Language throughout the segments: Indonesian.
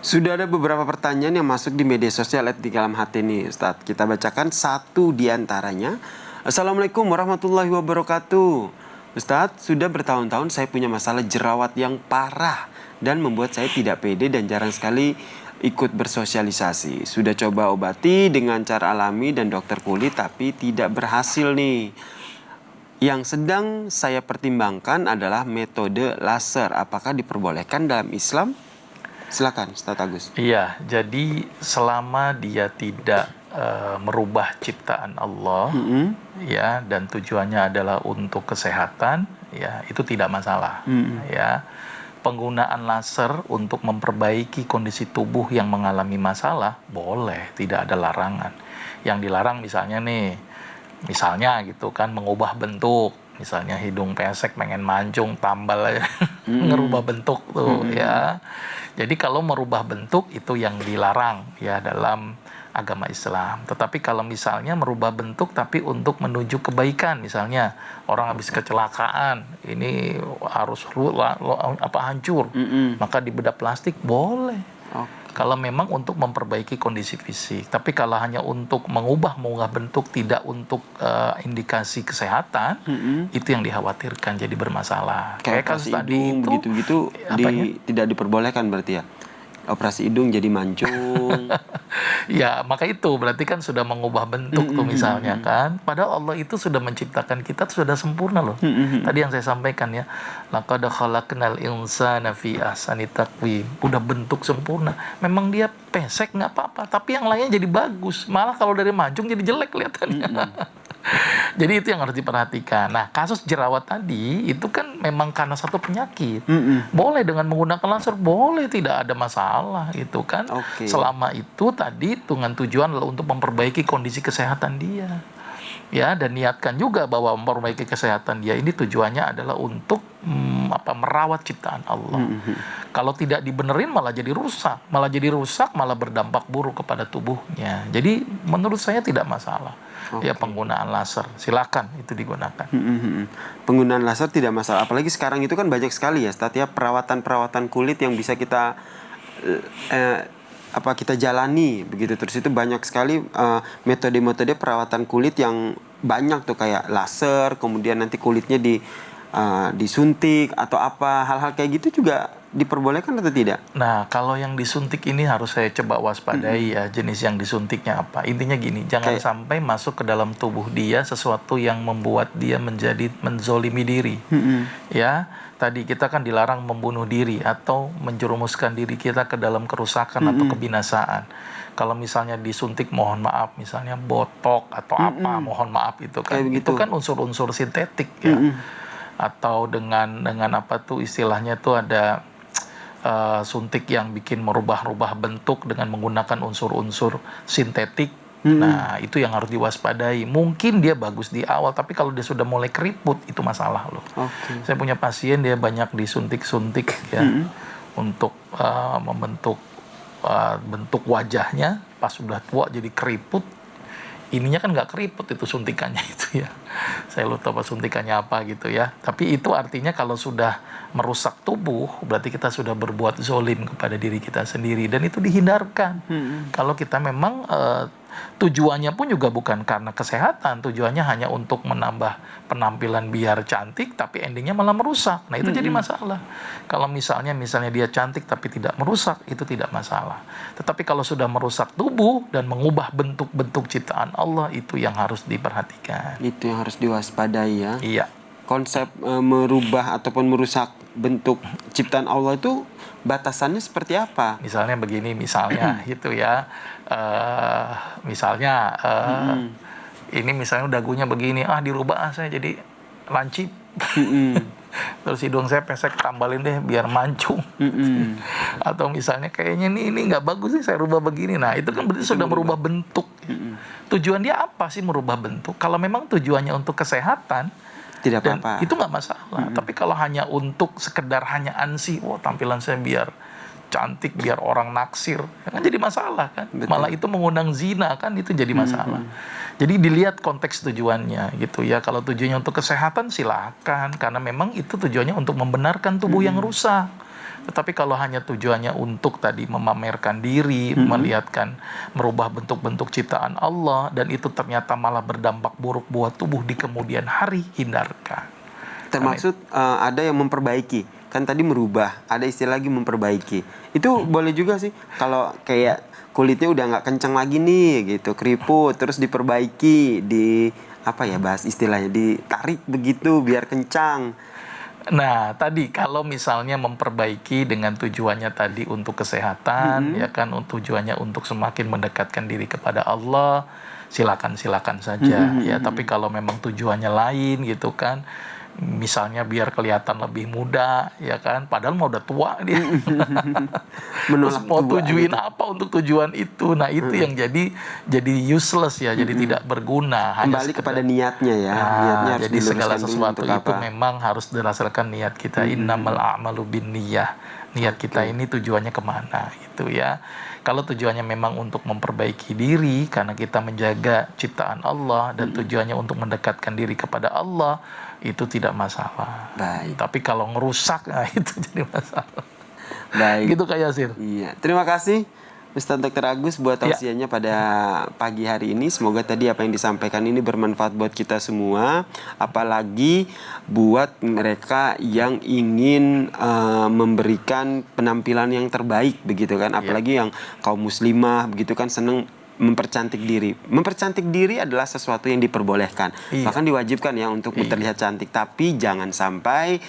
Sudah ada beberapa pertanyaan yang masuk di media sosial di Kalam Hati nih, Ustaz. Kita bacakan satu di antaranya. Assalamualaikum warahmatullahi wabarakatuh. Ustaz, sudah bertahun-tahun saya punya masalah jerawat yang parah dan membuat saya tidak pede dan jarang sekali ikut bersosialisasi. Sudah coba obati dengan cara alami dan dokter kulit tapi tidak berhasil nih. Yang sedang saya pertimbangkan adalah metode laser. Apakah diperbolehkan dalam Islam? Silakan, Ustaz Agus. Iya, jadi selama dia tidak merubah ciptaan Allah, ya, dan tujuannya adalah untuk kesehatan, ya, itu tidak masalah. Ya, penggunaan laser untuk memperbaiki kondisi tubuh yang mengalami masalah boleh, tidak ada larangan. Yang dilarang misalnya gitu kan, mengubah bentuk. Misalnya hidung pesek pengen mancung, tambal aja, ngerubah bentuk tuh, ya. Jadi kalau merubah bentuk itu yang dilarang ya dalam agama Islam. Tetapi kalau misalnya merubah bentuk tapi untuk menuju kebaikan, misalnya orang habis kecelakaan, ini harus hancur, maka dibedah plastik boleh. Kalau memang untuk memperbaiki kondisi fisik. Tapi kalau hanya untuk mengubah bentuk, tidak untuk indikasi kesehatan, itu yang dikhawatirkan jadi bermasalah. Kayak kasus tadi itu begitu-begitu tidak diperbolehkan berarti ya? Operasi hidung jadi mancung. Ya, maka itu berarti kan sudah mengubah bentuk tuh misalnya kan. Padahal Allah itu sudah menciptakan kita sudah sempurna loh. Tadi yang saya sampaikan ya, laqad khalaqnal insana fi ahsani taqwim. Udah bentuk sempurna. Memang dia pesek nggak apa-apa, tapi yang lainnya jadi bagus. Malah kalau dari mancung jadi jelek kelihatannya. Jadi itu yang harus diperhatikan. Nah, kasus jerawat tadi itu kan memang karena satu penyakit. Boleh dengan menggunakan laser, boleh, tidak ada masalah gitu kan. Selama itu tadi dengan tujuan adalah untuk memperbaiki kondisi kesehatan dia. Ya, dan niatkan juga bahwa memperbaiki kesehatan dia ini tujuannya adalah untuk merawat ciptaan Allah. Kalau tidak dibenerin malah jadi rusak, malah berdampak buruk kepada tubuhnya. Jadi menurut saya tidak masalah. Ya, penggunaan laser silakan itu digunakan. Penggunaan laser tidak masalah. Apalagi sekarang itu kan banyak sekali ya, Ustaz, ya, perawatan kulit yang bisa kita kita jalani begitu. Terus itu banyak sekali metode-metode perawatan kulit yang banyak tuh, kayak laser, kemudian nanti kulitnya disuntik atau apa, hal-hal kayak gitu juga diperbolehkan atau tidak? Nah, kalau yang disuntik ini harus saya coba waspadai ya, jenis yang disuntiknya apa. Intinya gini, jangan sampai masuk ke dalam tubuh dia sesuatu yang membuat dia menjadi menzolimi diri. Ya, tadi kita kan dilarang membunuh diri atau menjerumuskan diri kita ke dalam kerusakan atau kebinasaan. Kalau misalnya disuntik, mohon maaf, misalnya botok atau apa, mohon maaf itu kan, itu kan unsur-unsur sintetik ya. Atau dengan apa tuh istilahnya tuh ada suntik yang bikin merubah-rubah bentuk dengan menggunakan unsur-unsur sintetik. Nah, itu yang harus diwaspadai. Mungkin dia bagus di awal, tapi kalau dia sudah mulai keriput, itu masalah loh. Saya punya pasien, dia banyak disuntik-suntik ya, untuk membentuk bentuk wajahnya. Pas sudah tua jadi keriput. Ininya kan nggak keriput itu suntikannya itu ya. Saya lupa suntikannya apa gitu ya. Tapi itu artinya kalau sudah merusak tubuh, berarti kita sudah berbuat zolim kepada diri kita sendiri. Dan itu dihindarkan. Kalau kita memang tujuannya pun juga bukan karena kesehatan, tujuannya hanya untuk menambah penampilan biar cantik, tapi endingnya malah merusak. Nah, itu jadi masalah. Kalau misalnya dia cantik tapi tidak merusak, itu tidak masalah. Tetapi kalau sudah merusak tubuh dan mengubah bentuk-bentuk ciptaan Allah, itu yang harus diperhatikan. Itu yang harus diwaspadai ya. Iya. Konsep merubah ataupun merusak bentuk ciptaan Allah itu batasannya seperti apa? Misalnya begini, gitu ya. Ini misalnya dagunya begini, dirubah saya jadi lancip. Terus hidung saya pesek, tambalin deh biar mancung. Atau misalnya kayaknya ini nggak bagus sih, saya rubah begini. Nah, itu kan berarti sudah merubah bentuk. Tujuan dia apa sih merubah bentuk? Kalau memang tujuannya untuk kesehatan, tidak apa-apa, itu nggak masalah. Tapi kalau hanya untuk sekedar hanya ansi, tampilan saya biar cantik, biar orang naksir, kan jadi masalah kan. Betul. Malah itu mengundang zina kan, itu jadi masalah. Jadi dilihat konteks tujuannya gitu ya. Kalau tujuannya untuk kesehatan silakan, karena memang itu tujuannya untuk membenarkan tubuh yang rusak. Tetapi kalau hanya tujuannya untuk tadi memamerkan diri, melihatkan, merubah bentuk-bentuk ciptaan Allah, dan itu ternyata malah berdampak buruk buat tubuh di kemudian hari, hindarkan. Termaksud ada yang memperbaiki. Kan tadi merubah, ada istilah lagi memperbaiki. Itu boleh juga sih. Kalau kayak kulitnya udah nggak kencang lagi nih gitu, keriput, terus diperbaiki, apa ya bahas istilahnya, ditarik begitu biar kencang. Nah, tadi kalau misalnya memperbaiki dengan tujuannya tadi untuk kesehatan, ya kan, tujuannya untuk semakin mendekatkan diri kepada Allah, silakan saja, ya. Tapi kalau memang tujuannya lain gitu kan, misalnya biar kelihatan lebih muda, ya kan, padahal mau udah tua dia. Terus Menolak mau tua tujuin gitu. apa untuk tujuan itu? Nah, itu yang jadi useless ya, jadi tidak berguna. Hanya Kembali sekedar kepada niatnya ya. Niatnya harus jadi segala diluruskan dulu sesuatu untuk itu apa. memang harus berdasarkan niat kita. Innamal a'malu binniyah. Niat kita ini tujuannya kemana gitu ya. Kalau tujuannya memang untuk memperbaiki diri karena kita menjaga ciptaan Allah dan tujuannya untuk mendekatkan diri kepada Allah, itu tidak masalah. Baik. Tapi kalau ngerusak, nah itu jadi masalah. Baik. Gitu Kak Yasir. Iya, terima kasih Ustadz Dr. Agus buat tausiahnya pada pagi hari ini. Semoga tadi apa yang disampaikan ini bermanfaat buat kita semua, apalagi buat mereka yang ingin memberikan penampilan yang terbaik begitu kan, apalagi yang kaum muslimah begitu kan, seneng mempercantik diri. Mempercantik diri adalah sesuatu yang diperbolehkan, bahkan diwajibkan ya untuk terlihat cantik. Tapi jangan sampai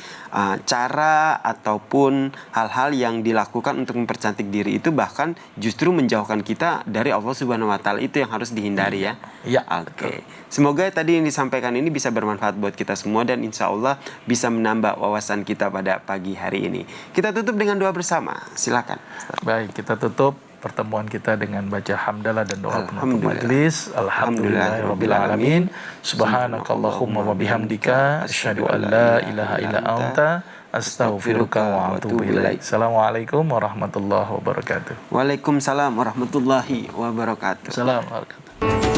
cara ataupun hal-hal yang dilakukan untuk mempercantik diri itu bahkan justru menjauhkan kita dari Allah Subhanahu Wa Taala. Itu yang harus dihindari ya. Iya. Oke. Semoga tadi yang disampaikan ini bisa bermanfaat buat kita semua dan insya Allah bisa menambah wawasan kita pada pagi hari ini. Kita tutup dengan doa bersama. Silakan. Baik, kita tutup pertemuan kita dengan baca hamdalah dan doa penutup Alhamdulillah. majelis. Alhamdulillahirabbil alamin. Subhanakallahumma wa bihamdika asyhadu an la ilaha illa anta astaghfiruka wa atubu ilaik. Assalamualaikum warahmatullahi wabarakatuh. Waalaikumsalam warahmatullahi wabarakatuh. Assalamualaikum.